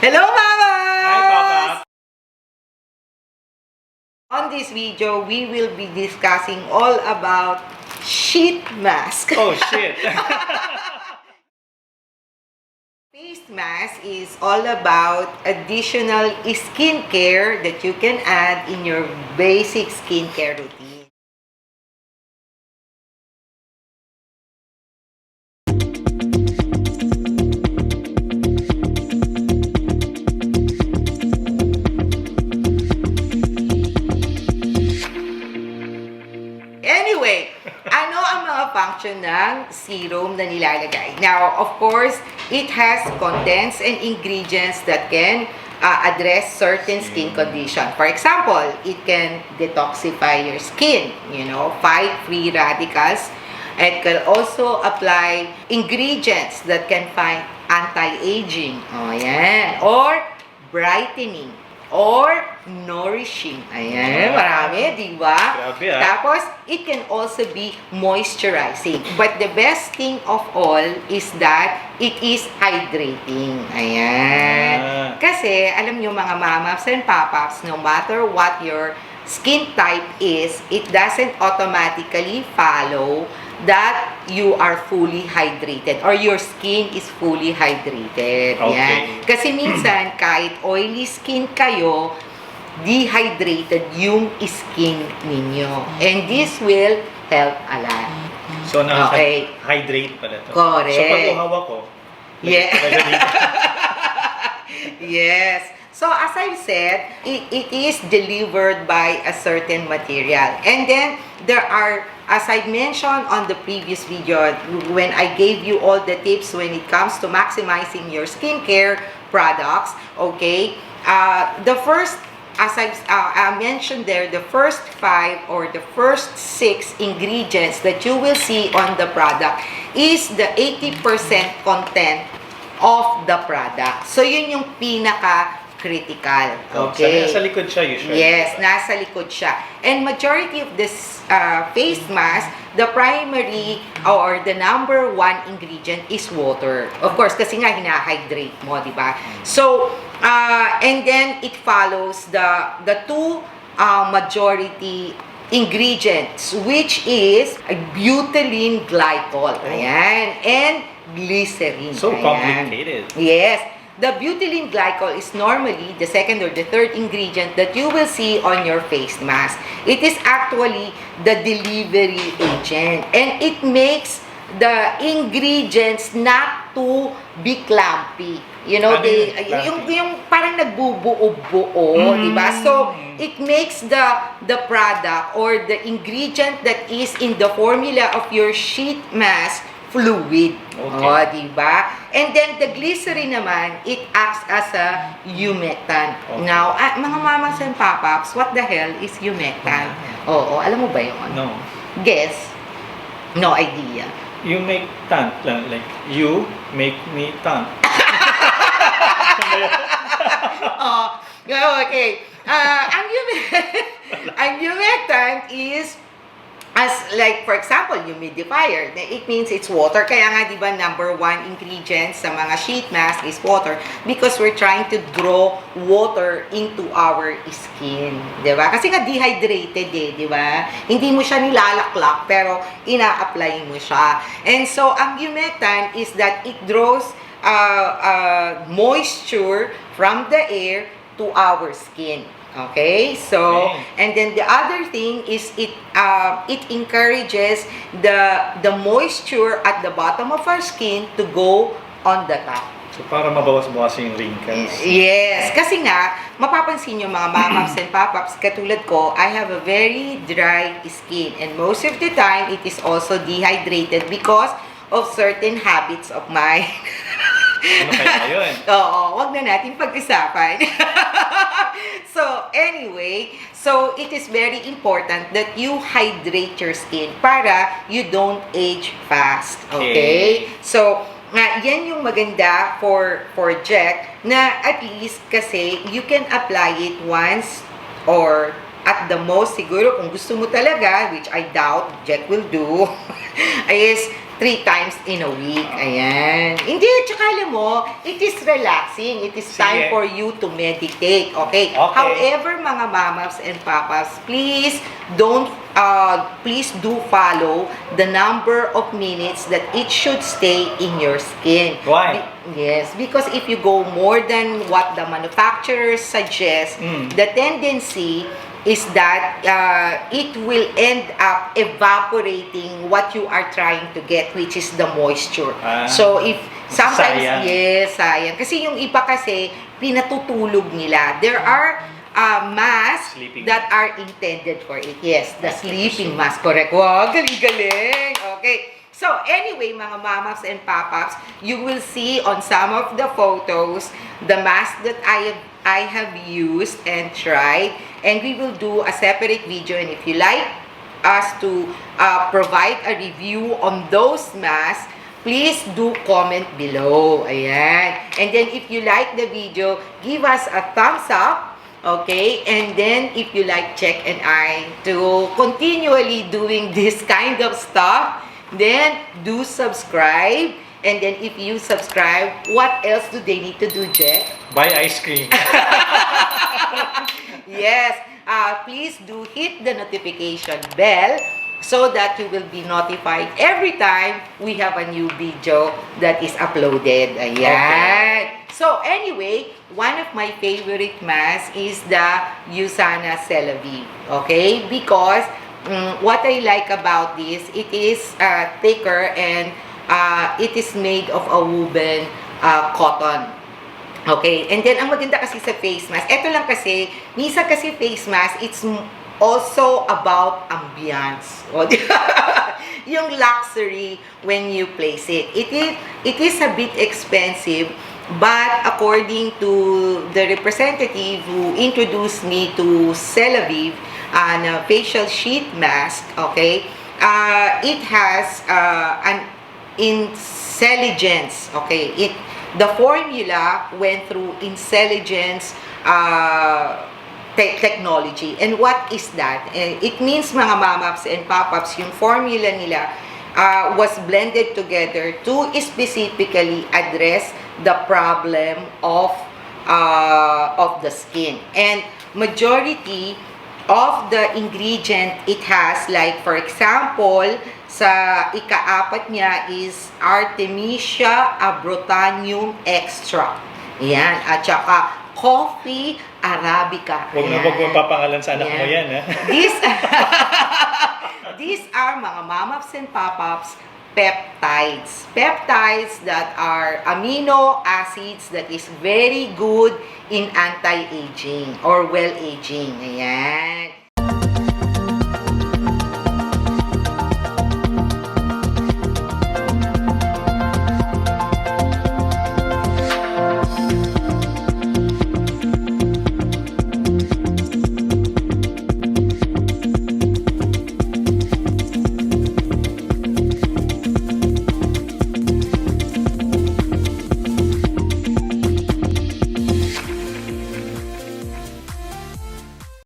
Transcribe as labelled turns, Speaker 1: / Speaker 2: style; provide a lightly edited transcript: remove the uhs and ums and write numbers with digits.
Speaker 1: Hello,
Speaker 2: Hi,
Speaker 1: mamas!
Speaker 2: Papa!
Speaker 1: On this video, we will be discussing all about sheet mask.
Speaker 2: Oh, shit!
Speaker 1: Face mask is all about additional skincare that you can add in your basic skincare routine. Anyway, ano ang mga function ng serum na nilalagay? Now, of course, it has contents and ingredients that can address certain skin condition. For example, it can detoxify your skin, fight free radicals. It can also apply ingredients that can fight anti-aging. Or brightening. Or nourishing. Marami, di ba?
Speaker 2: Grabe, ah.
Speaker 1: Tapos, it can also be moisturizing. But the best thing of all is that it is hydrating. Kasi, alam nyo mga mamas and papas, no matter what your skin type is, it doesn't automatically follow that you are fully hydrated or your skin is fully hydrated.
Speaker 2: Okay.
Speaker 1: Kasi minsan, kahit oily skin kayo, dehydrated yung skin ninyo. And this will help a lot.
Speaker 2: So, hydrate pala to.
Speaker 1: Correct.
Speaker 2: So, pag uhawa ko,
Speaker 1: Yes. So, as I've said, it is delivered by a certain material. And then, there are, as I mentioned on the previous video, when I gave you all the tips when it comes to maximizing your skincare products, okay? The first, as I mentioned there, the first 5 or the first 6 ingredients that you will see on the product is the 80% content of the product. So, yun yung pinaka-critical. Okay?
Speaker 2: Nasa likod siya usually.
Speaker 1: Yes, nasa likod siya. And majority of this face mask, the primary or the number 1 ingredient is water. Of course, kasi nga hina-hydrate mo, di ba? So, and then it follows the 2 majority ingredients, which is butylene glycol. And glycerin.
Speaker 2: So complicated.
Speaker 1: Yes. The butylene glycol is normally the second or the third ingredient that you will see on your face mask. It is actually the delivery agent. And it makes the ingredients not to be clumpy. Yung parang nagbubuo-buo, di ba? So, it makes the product or the ingredient that is in the formula of your sheet mask fluid.
Speaker 2: Okay.
Speaker 1: Di ba? And then, the glycerin naman, it acts as a humectant.
Speaker 2: Okay.
Speaker 1: Now, mga mamas and papaps, what the hell is humectant? Alam mo ba yun?
Speaker 2: No.
Speaker 1: Guess? No idea.
Speaker 2: You make tant lang. Like, you make me tant.
Speaker 1: Okay. Ang humectant is as like, for example, humidifier. It means it's water. Kaya nga, di ba, number 1 ingredient sa mga sheet mask is water because we're trying to draw water into our skin. Di ba? Kasi nga dehydrated di ba? Hindi mo siya nilalaklak, pero ina-apply mo siya. And so, ang humectant is that it draws moisture from the air to our skin. Okay, so and then the other thing is it encourages the moisture at the bottom of our skin to go on the top.
Speaker 2: So, para mabawas-bawas yung wrinkles.
Speaker 1: Yes, kasi nga mapapansin nyo mga mamas and papaps, katulad ko, I have a very dry skin and most of the time it is also dehydrated because of certain habits of mine.
Speaker 2: Ano kaya yun?
Speaker 1: Wag na natin pag-isapan. So, anyway, so it is very important that you hydrate your skin para you don't age fast. Okay? So, yan yung maganda for Jack na at least kasi you can apply it once or at the most siguro kung gusto mo talaga, which I doubt Jack will do, is 3 times in a week. Ayan. Hindi, tsaka alam mo, it is relaxing. It is time
Speaker 2: Sige.
Speaker 1: for you to meditate. Okay?
Speaker 2: Okay.
Speaker 1: However, mga mamas and papas, please do follow the number of minutes that it should stay in your skin.
Speaker 2: Why?
Speaker 1: Yes, because if you go more than what the manufacturers suggest, the tendency is that it will end up evaporating what you are trying to get, which is the moisture. So if sometimes,
Speaker 2: sayang.
Speaker 1: yes, sayang. Kasi yung iba kasi, pinatutulog nila. There are masks
Speaker 2: Sleeping.
Speaker 1: that are intended for it. Yes, the sleeping mask. Correct. Wow, galing-galing. Okay. So, anyway, mga mamas and papas, you will see on some of the photos the mask that I have used and tried, and we will do a separate video. And if you like us to provide a review on those masks, please do comment below. Ayan. And then, if you like the video, give us a thumbs up. Okay, and then if you like Check and I to continually doing this kind of stuff, then do subscribe. And then if you subscribe, what else do they need to do, Jack?
Speaker 2: Buy ice cream.
Speaker 1: Yes, please do hit the notification bell so that you will be notified every time we have a new video that is uploaded. Ayan.
Speaker 2: Okay.
Speaker 1: So anyway, one of my favorite masks is the Usana Celavive. Okay? Because what I like about this, it is thicker and it is made of a woven cotton. Okay? And then, ang maganda kasi sa face mask, eto lang kasi, minsan kasi face mask, it's also about ambience. O, di ba? Yung luxury when you place it. It is a bit expensive, but according to the representative who introduced me to Celavive, a facial sheet mask, okay, it has an intelligence, okay, the formula went through intelligence technology. And what is that? It means, mga mamaps and papaps, yung formula nila was blended together to specifically address the problem of the skin. And majority of the ingredient it has, like for example, sa ika-4 niya is Artemisia abrotanium extract. Yan. At saka coffee arabica.
Speaker 2: Huwag na huwag mong papangalan sa anak mo yan, ha?
Speaker 1: These are, mga mamaps and papaps, peptides. Peptides that are amino acids that is very good in anti-aging or well-aging. Ayan.